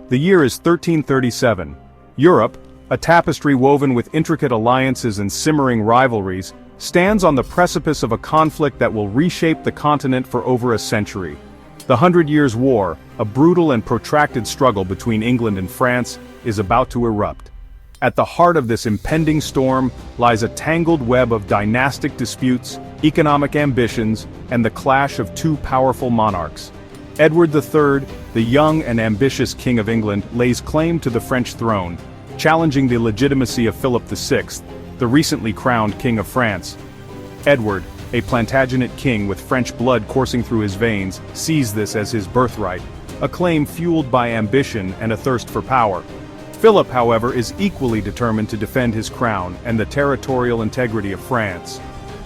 The year is 1337. Europe, a tapestry woven with intricate alliances and simmering rivalries, stands on the precipice of a conflict that will reshape the continent for over a century. The Hundred Years' War, a brutal and protracted struggle between England and France, is about to erupt. At the heart of this impending storm lies a tangled web of dynastic disputes, economic ambitions, and the clash of two powerful monarchs. Edward III, the young and ambitious King of England, lays claim to the French throne, challenging the legitimacy of Philip VI, the recently crowned King of France. Edward, a Plantagenet king with French blood coursing through his veins, sees this as his birthright, a claim fueled by ambition and a thirst for power. Philip, however, is equally determined to defend his crown and the territorial integrity of France.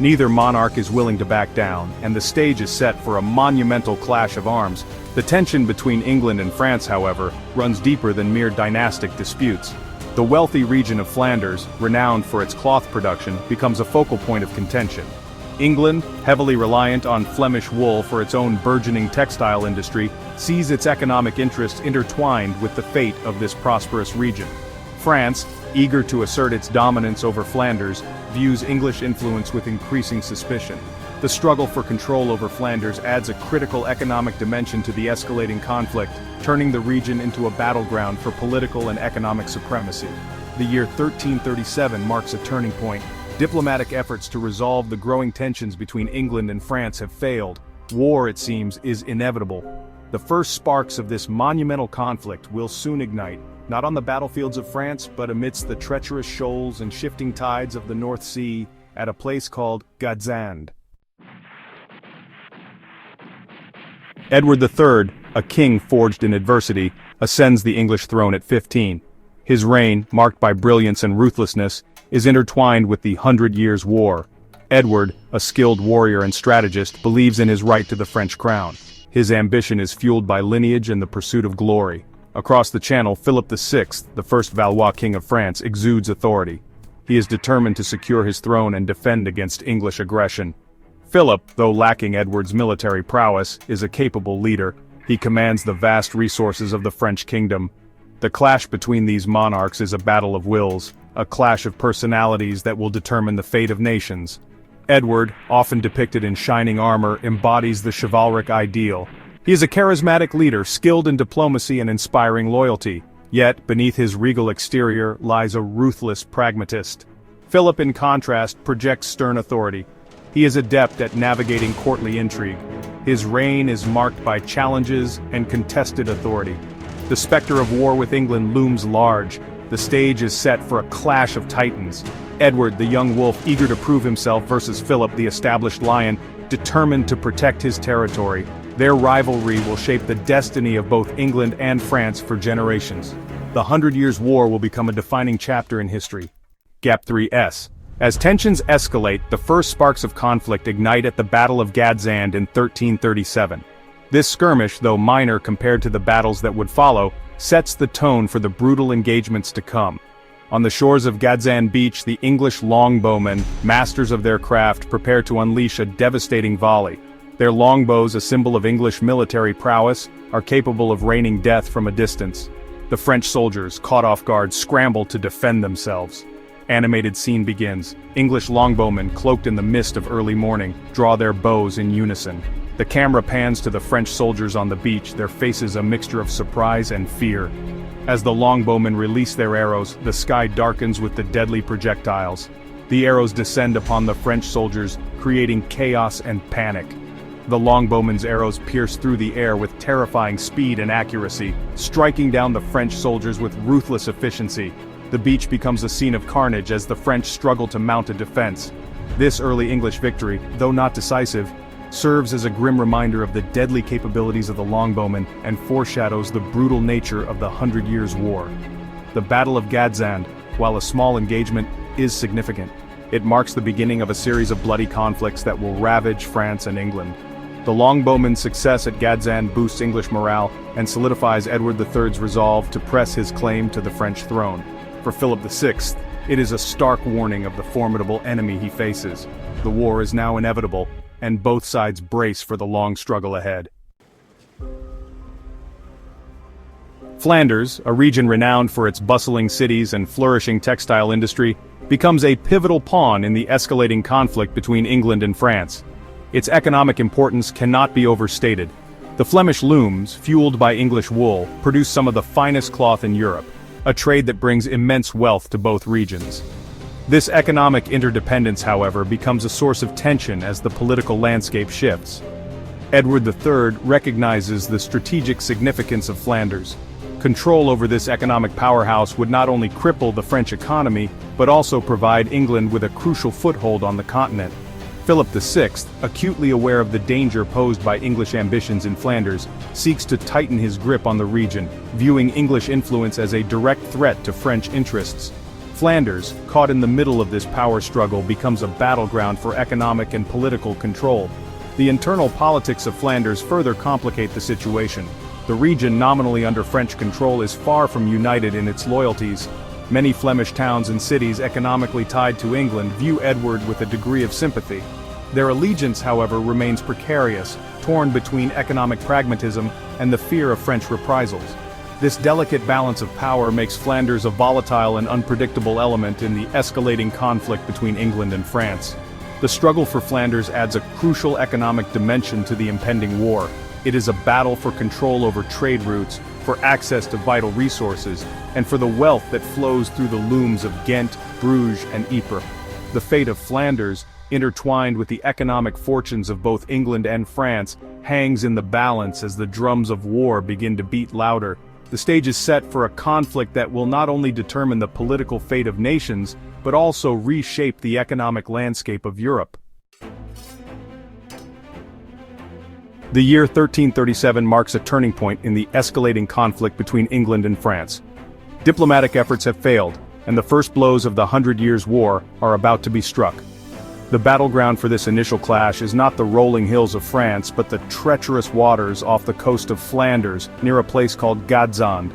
Neither monarch is willing to back down, and the stage is set for a monumental clash of arms. The tension between England and France, however, runs deeper than mere dynastic disputes. The wealthy region of Flanders, renowned for its cloth production, becomes a focal point of contention. England, heavily reliant on Flemish wool for its own burgeoning textile industry, sees its economic interests intertwined with the fate of this prosperous region. France, eager to assert its dominance over Flanders, views English influence with increasing suspicion. The struggle for control over Flanders adds a critical economic dimension to the escalating conflict, turning the region into a battleground for political and economic supremacy. The year 1337 marks a turning point. Diplomatic efforts to resolve the growing tensions between England and France have failed. War, it seems, is inevitable. The first sparks of this monumental conflict will soon ignite, not on the battlefields of France, but amidst the treacherous shoals and shifting tides of the North Sea, at a place called Gadzand. Edward III, a king forged in adversity, ascends the English throne at 15. His reign, marked by brilliance and ruthlessness, is intertwined with the Hundred Years' War. Edward, a skilled warrior and strategist, believes in his right to the French crown. His ambition is fueled by lineage and the pursuit of glory. Across the Channel, Philip VI, the first Valois king of France, exudes authority. He is determined to secure his throne and defend against English aggression. Philip, though lacking Edward's military prowess, is a capable leader. He commands the vast resources of the French kingdom. The clash between these monarchs is a battle of wills, a clash of personalities that will determine the fate of nations. Edward, often depicted in shining armor, embodies the chivalric ideal. He is a charismatic leader, skilled in diplomacy and inspiring loyalty. Yet, beneath his regal exterior lies a ruthless pragmatist. Philip, in contrast, projects stern authority. He is adept at navigating courtly intrigue. His reign is marked by challenges and contested authority. The specter of war with England looms large. The stage is set for a clash of titans. Edward, the young wolf, eager to prove himself, versus Philip, the established lion, determined to protect his territory. Their rivalry will shape the destiny of both England and France for generations. The Hundred Years' War will become a defining chapter in history. Gap 3S. As tensions escalate, the first sparks of conflict ignite at the Battle of Gadzand in 1337. This skirmish, though minor compared to the battles that would follow, sets the tone for the brutal engagements to come. On the shores of Gadzand Beach, the English longbowmen, masters of their craft, prepare to unleash a devastating volley. Their longbows, a symbol of English military prowess, are capable of raining death from a distance. The French soldiers, caught off guard, scramble to defend themselves. Animated scene begins. English longbowmen, cloaked in the mist of early morning, draw their bows in unison. The camera pans to the French soldiers on the beach, their faces a mixture of surprise and fear. As the longbowmen release their arrows, the sky darkens with the deadly projectiles. The arrows descend upon the French soldiers, creating chaos and panic. The longbowmen's arrows pierce through the air with terrifying speed and accuracy, striking down the French soldiers with ruthless efficiency. The beach becomes a scene of carnage as the French struggle to mount a defense. This early English victory, though not decisive, serves as a grim reminder of the deadly capabilities of the longbowmen and foreshadows the brutal nature of the Hundred Years' War. The Battle of Gadzand, while a small engagement, is significant. It marks the beginning of a series of bloody conflicts that will ravage France and England. The longbowmen's success at Gadzand boosts English morale and solidifies Edward III's resolve to press his claim to the French throne. For Philip VI, it is a stark warning of the formidable enemy he faces. The war is now inevitable, and both sides brace for the long struggle ahead. Flanders, a region renowned for its bustling cities and flourishing textile industry, becomes a pivotal pawn in the escalating conflict between England and France. Its economic importance cannot be overstated. The Flemish looms, fueled by English wool, produce some of the finest cloth in Europe, a trade that brings immense wealth to both regions. This economic interdependence, however, becomes a source of tension as the political landscape shifts. Edward III recognizes the strategic significance of Flanders. Control over this economic powerhouse would not only cripple the French economy, but also provide England with a crucial foothold on the continent. Philip VI, acutely aware of the danger posed by English ambitions in Flanders, seeks to tighten his grip on the region, viewing English influence as a direct threat to French interests. Flanders, caught in the middle of this power struggle, becomes a battleground for economic and political control. The internal politics of Flanders further complicate the situation. The region, nominally under French control, is far from united in its loyalties. Many Flemish towns and cities economically tied to England view Edward with a degree of sympathy. Their allegiance, however, remains precarious, torn between economic pragmatism and the fear of French reprisals. This delicate balance of power makes Flanders a volatile and unpredictable element in the escalating conflict between England and France. The struggle for Flanders adds a crucial economic dimension to the impending war. It is a battle for control over trade routes, for access to vital resources, and for the wealth that flows through the looms of Ghent, Bruges, and Ypres. The fate of Flanders, intertwined with the economic fortunes of both England and France, hangs in the balance as the drums of war begin to beat louder. The stage is set for a conflict that will not only determine the political fate of nations, but also reshape the economic landscape of Europe. The year 1337 marks a turning point in the escalating conflict between England and France. Diplomatic efforts have failed, and the first blows of the 100 Years' War are about to be struck. The battleground for this initial clash is not the rolling hills of France, but the treacherous waters off the coast of Flanders, near a place called Gadzand.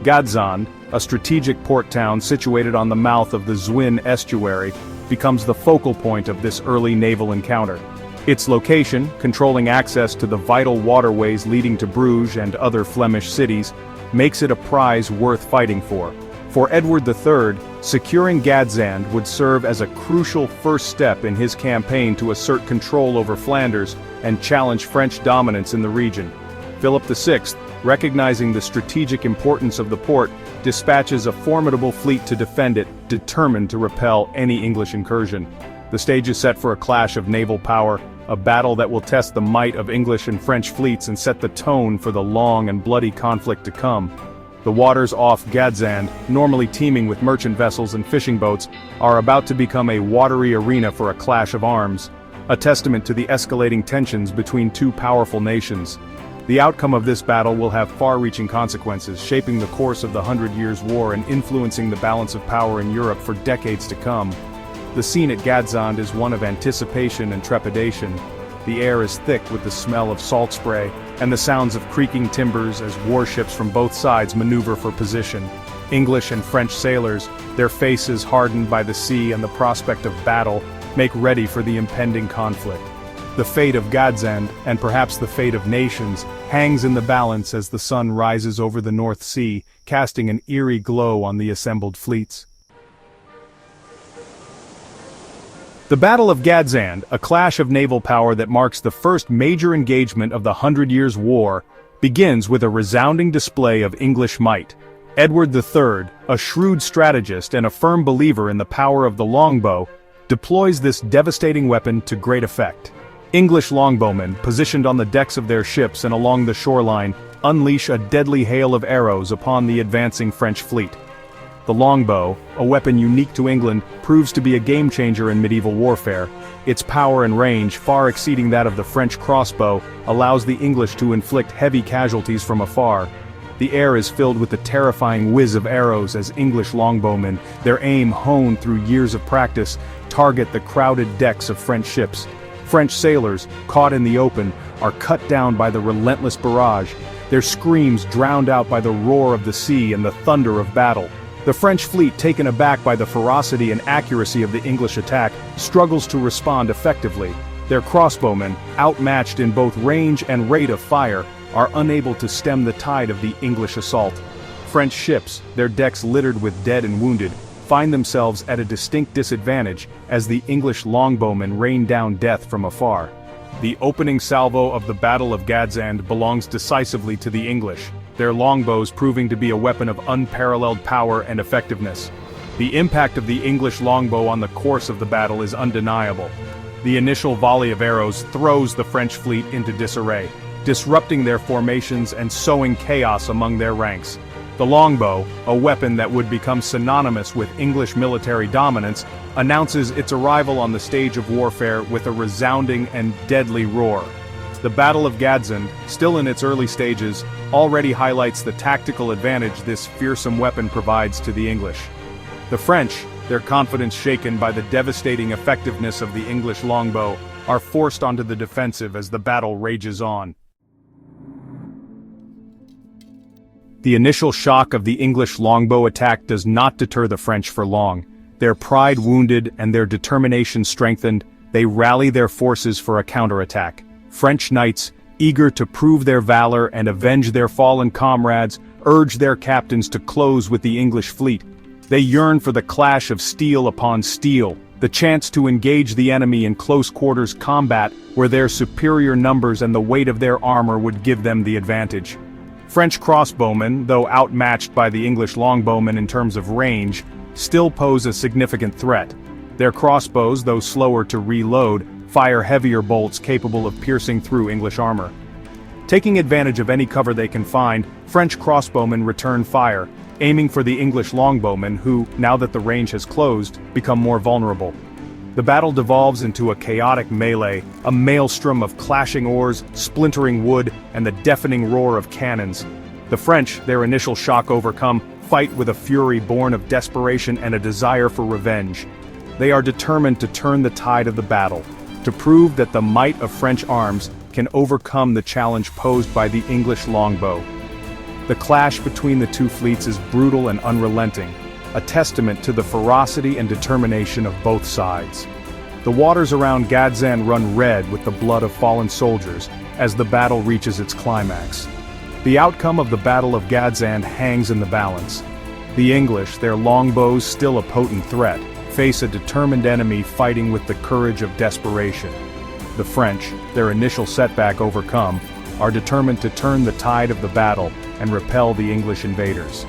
Gadzand, a strategic port town situated on the mouth of the Zwin estuary, becomes the focal point of this early naval encounter. Its location, controlling access to the vital waterways leading to Bruges and other Flemish cities, makes it a prize worth fighting for. For Edward III, securing Gadzand would serve as a crucial first step in his campaign to assert control over Flanders and challenge French dominance in the region. Philip VI, recognizing the strategic importance of the port, dispatches a formidable fleet to defend it, determined to repel any English incursion. The stage is set for a clash of naval power, a battle that will test the might of English and French fleets and set the tone for the long and bloody conflict to come. The waters off Gadzand, normally teeming with merchant vessels and fishing boats, are about to become a watery arena for a clash of arms, a testament to the escalating tensions between two powerful nations. The outcome of this battle will have far-reaching consequences, shaping the course of the 100 Years' War and influencing the balance of power in Europe for decades to come. The scene at Gadzand is one of anticipation and trepidation. The air is thick with the smell of salt spray, and the sounds of creaking timbers as warships from both sides maneuver for position. English and French sailors, their faces hardened by the sea and the prospect of battle, make ready for the impending conflict. The fate of Gadzand, and perhaps the fate of nations, hangs in the balance as the sun rises over the North Sea, casting an eerie glow on the assembled fleets. The Battle of Gadzand, a clash of naval power that marks the first major engagement of the 100 Years' War, begins with a resounding display of English might. Edward III, a shrewd strategist and a firm believer in the power of the longbow, deploys this devastating weapon to great effect. English longbowmen, positioned on the decks of their ships and along the shoreline, unleash a deadly hail of arrows upon the advancing French fleet. The longbow, a weapon unique to England, proves to be a game-changer in medieval warfare. Its power and range, far exceeding that of the French crossbow, allows the English to inflict heavy casualties from afar. The air is filled with the terrifying whiz of arrows as English longbowmen, their aim honed through years of practice, target the crowded decks of French ships. French sailors, caught in the open, are cut down by the relentless barrage, their screams drowned out by the roar of the sea and the thunder of battle. The French fleet, taken aback by the ferocity and accuracy of the English attack, struggles to respond effectively. Their crossbowmen, outmatched in both range and rate of fire, are unable to stem the tide of the English assault. French ships, their decks littered with dead and wounded, find themselves at a distinct disadvantage as the English longbowmen rain down death from afar. The opening salvo of the Battle of Gadzand belongs decisively to the English, their longbows proving to be a weapon of unparalleled power and effectiveness. The impact of the English longbow on the course of the battle is undeniable. The initial volley of arrows throws the French fleet into disarray, disrupting their formations and sowing chaos among their ranks. The longbow, a weapon that would become synonymous with English military dominance, announces its arrival on the stage of warfare with a resounding and deadly roar. The Battle of Gadzand, still in its early stages, already highlights the tactical advantage this fearsome weapon provides to the English. The French, their confidence shaken by the devastating effectiveness of the English longbow, are forced onto the defensive as the battle rages on. The initial shock of the English longbow attack does not deter the French for long. Their pride wounded and their determination strengthened, they rally their forces for a counterattack. French knights, eager to prove their valor and avenge their fallen comrades, urge their captains to close with the English fleet. They yearn for the clash of steel upon steel, the chance to engage the enemy in close quarters combat where their superior numbers and the weight of their armor would give them the advantage. French crossbowmen, though outmatched by the English longbowmen in terms of range, still pose a significant threat. Their crossbows, though slower to reload, fire heavier bolts capable of piercing through English armor. Taking advantage of any cover they can find, French crossbowmen return fire, aiming for the English longbowmen who, now that the range has closed, become more vulnerable. The battle devolves into a chaotic melee, a maelstrom of clashing oars, splintering wood, and the deafening roar of cannons. The French, their initial shock overcome, fight with a fury born of desperation and a desire for revenge. They are determined to turn the tide of the battle, to prove that the might of French arms can overcome the challenge posed by the English longbow. The clash between the two fleets is brutal and unrelenting, a testament to the ferocity and determination of both sides. The waters around Gadzand run red with the blood of fallen soldiers as the battle reaches its climax. The outcome of the Battle of Gadzand hangs in the balance. The English, their longbows still a potent threat, face a determined enemy fighting with the courage of desperation. The French, their initial setback overcome, are determined to turn the tide of the battle and repel the English invaders.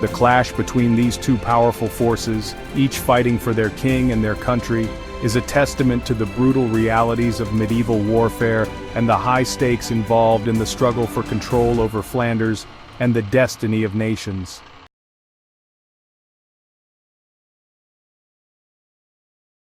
The clash between these two powerful forces, each fighting for their king and their country, is a testament to the brutal realities of medieval warfare and the high stakes involved in the struggle for control over Flanders and the destiny of nations.